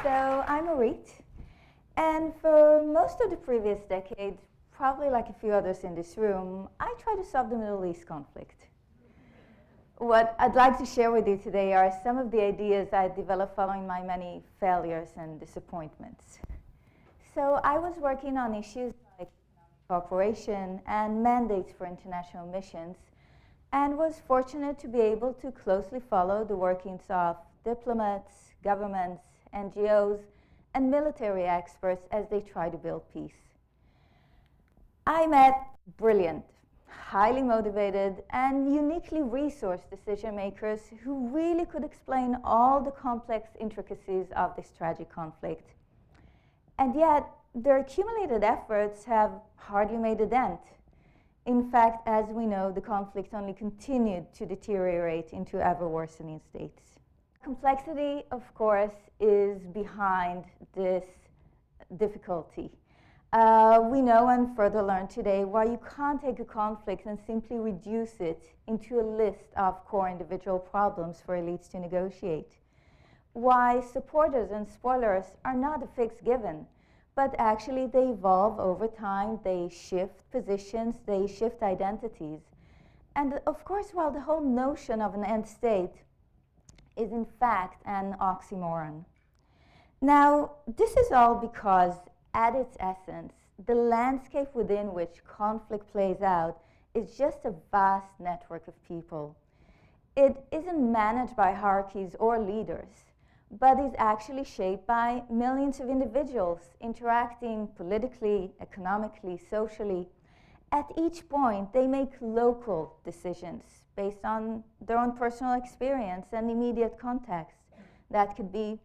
So I'm Orit, and for most of the previous decade, probably like a few others in this room, I tried to solve the Middle East conflict. What I'd like to share with you today are some of the ideas I developed following my many failures and disappointments. So I was working on issues like cooperation and mandates for international missions, and was fortunate to be able to closely follow the workings of diplomats, governments, NGOs, and military experts as they try to build peace. I met brilliant, highly motivated, and uniquely resourced decision makers who really could explain all the complex intricacies of this tragic conflict. And yet, their accumulated efforts have hardly made a dent. In fact, as we know, the conflict only continued to deteriorate into ever-worsening states. Complexity, of course, is behind this difficulty. We know and further learn today why you can't take a conflict and simply reduce it into a list of core individual problems for elites to negotiate. Why supporters and spoilers are not a fixed given, but actually they evolve over time, they shift positions, they shift identities. And of course, while the whole notion of an end state is in fact an oxymoron. Now, this is all because at its essence, the landscape within which conflict plays out is just a vast network of people. It isn't managed by hierarchies or leaders, but is actually shaped by millions of individuals interacting politically, economically, socially. At each point, they make local decisions based on their own personal experience and immediate context. That could be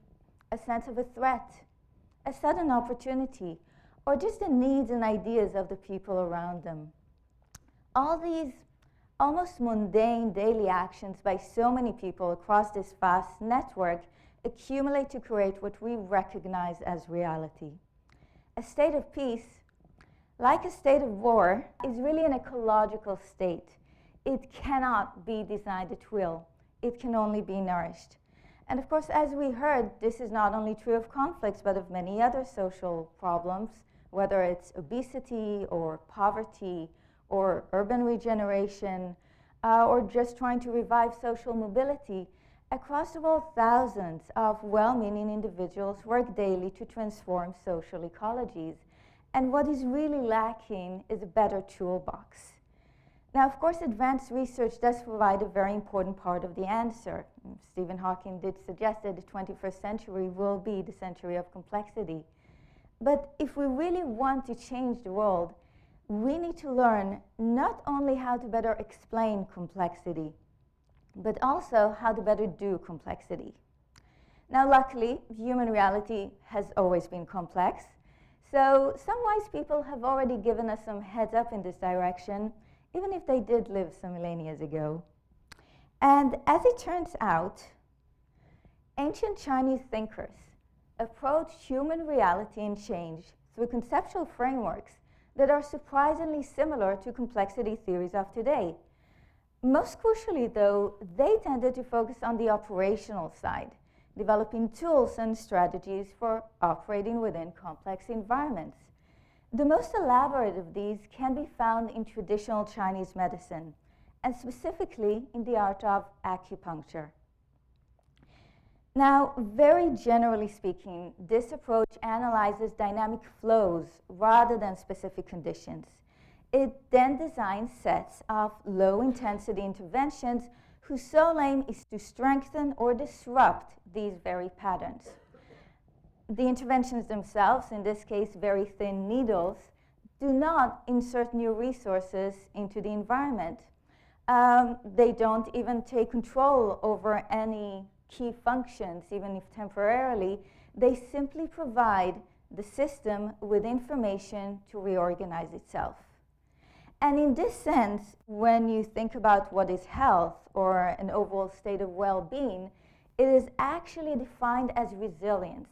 a sense of a threat, a sudden opportunity, or just the needs and ideas of the people around them. All these almost mundane daily actions by so many people across this vast network accumulate to create what we recognize as reality. A state of peace, like a state of war, is really an ecological state. It cannot be designed at will. It can only be nourished. And of course, as we heard, this is not only true of conflicts, but of many other social problems, whether it's obesity or poverty or urban regeneration, or just trying to revive social mobility. Across the world, thousands of well-meaning individuals work daily to transform social ecologies. And what is really lacking is a better toolbox. Now, of course, advanced research does provide a very important part of the answer. Stephen Hawking did suggest that the 21st century will be the century of complexity. But if we really want to change the world, we need to learn not only how to better explain complexity, but also how to better do complexity. Now, luckily, human reality has always been complex. So some wise people have already given us some heads up in this direction, even if they did live some millennia ago. And as it turns out, ancient Chinese thinkers approached human reality and change through conceptual frameworks that are surprisingly similar to complexity theories of today. Most crucially, though, they tended to focus on the operational side, developing tools and strategies for operating within complex environments. The most elaborate of these can be found in traditional Chinese medicine, and specifically in the art of acupuncture. Now, very generally speaking, this approach analyzes dynamic flows rather than specific conditions. It then designs sets of low-intensity interventions whose sole aim is to strengthen or disrupt these very patterns. The interventions themselves, in this case very thin needles, do not insert new resources into the environment. They don't even take control over any key functions, even if temporarily. They simply provide the system with information to reorganize itself. And in this sense, when you think about what is health or an overall state of well-being, it is actually defined as resilience,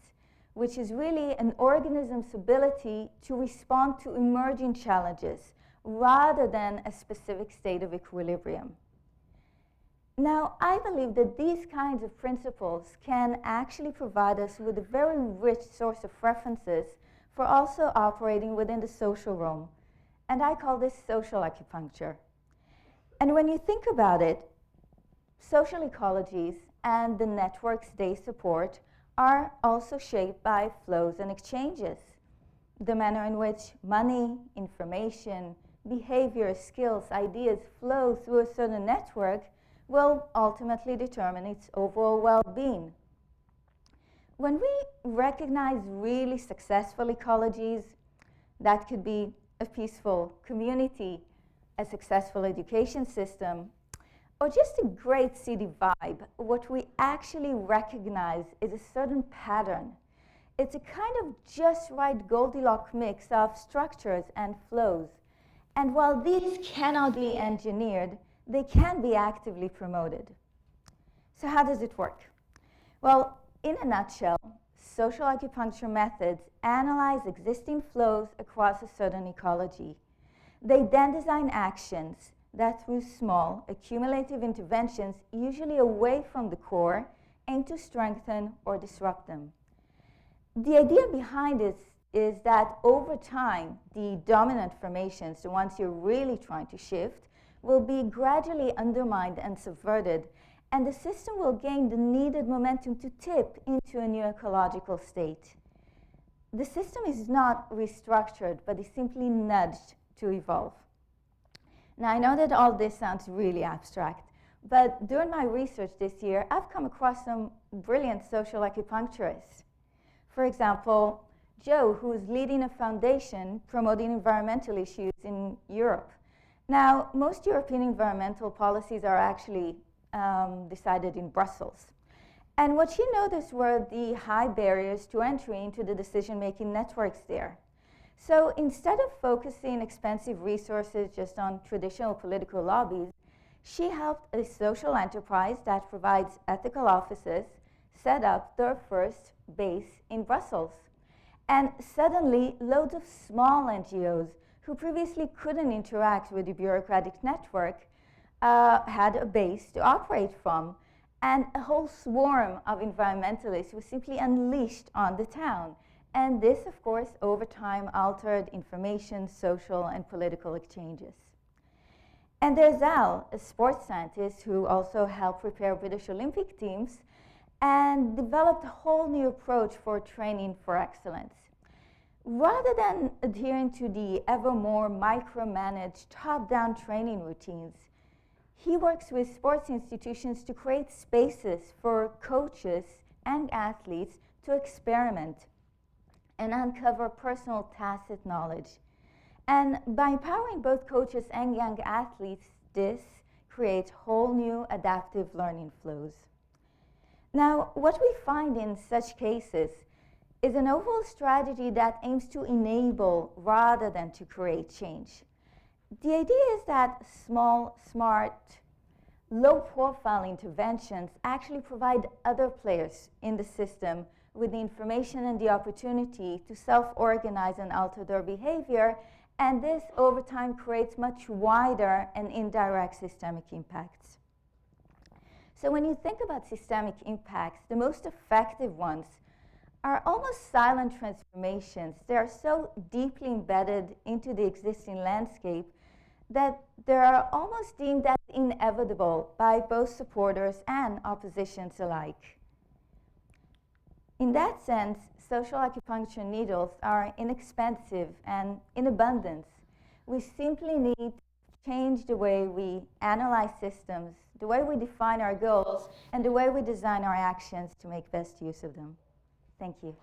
which is really an organism's ability to respond to emerging challenges rather than a specific state of equilibrium. Now, I believe that these kinds of principles can actually provide us with a very rich source of references for also operating within the social realm. And I call this social acupuncture. And when you think about it, social ecologies and the networks they support are also shaped by flows and exchanges. The manner in which money, information, behavior, skills, ideas flow through a certain network will ultimately determine its overall well-being. When we recognize really successful ecologies, that could be a peaceful community, a successful education system, or just a great city vibe, what we actually recognize is a certain pattern. It's a kind of just right Goldilocks mix of structures and flows. And while these cannot be engineered, they can be actively promoted. So how does it work? Well, in a nutshell, social acupuncture methods analyze existing flows across a certain ecology. They then design actions that through small, accumulative interventions, usually away from the core, aim to strengthen or disrupt them. The idea behind this is that over time, the dominant formations, the ones you're really trying to shift, will be gradually undermined and subverted, and the system will gain the needed momentum to tip into a new ecological state. The system is not restructured, but is simply nudged to evolve. Now, I know that all this sounds really abstract, but during my research this year, I've come across some brilliant social acupuncturists. For example, Joe, who is leading a foundation promoting environmental issues in Europe. Now, most European environmental policies are actually decided in Brussels. And what she noticed were the high barriers to entry into the decision-making networks there. So instead of focusing expensive resources just on traditional political lobbies, she helped a social enterprise that provides ethical offices set up their first base in Brussels. And suddenly, loads of small NGOs who previously couldn't interact with the bureaucratic network had a base to operate from. And a whole swarm of environmentalists was simply unleashed on the town. And this, of course, over time altered information, social, and political exchanges. And there's Al, a sports scientist who also helped prepare British Olympic teams and developed a whole new approach for training for excellence. Rather than adhering to the ever more micromanaged top-down training routines, he works with sports institutions to create spaces for coaches and athletes to experiment and uncover personal tacit knowledge. And by empowering both coaches and young athletes, this creates whole new adaptive learning flows. Now, what we find in such cases is an overall strategy that aims to enable rather than to create change. The idea is that small, smart, low-profile interventions actually provide other players in the system with the information and the opportunity to self-organize and alter their behavior, and this over time creates much wider and indirect systemic impacts. So when you think about systemic impacts, the most effective ones are almost silent transformations. They are so deeply embedded into the existing landscape that they are almost deemed as inevitable by both supporters and oppositions alike. In that sense, social acupuncture needles are inexpensive and in abundance. We simply need to change the way we analyze systems, the way we define our goals, and the way we design our actions to make best use of them. Thank you.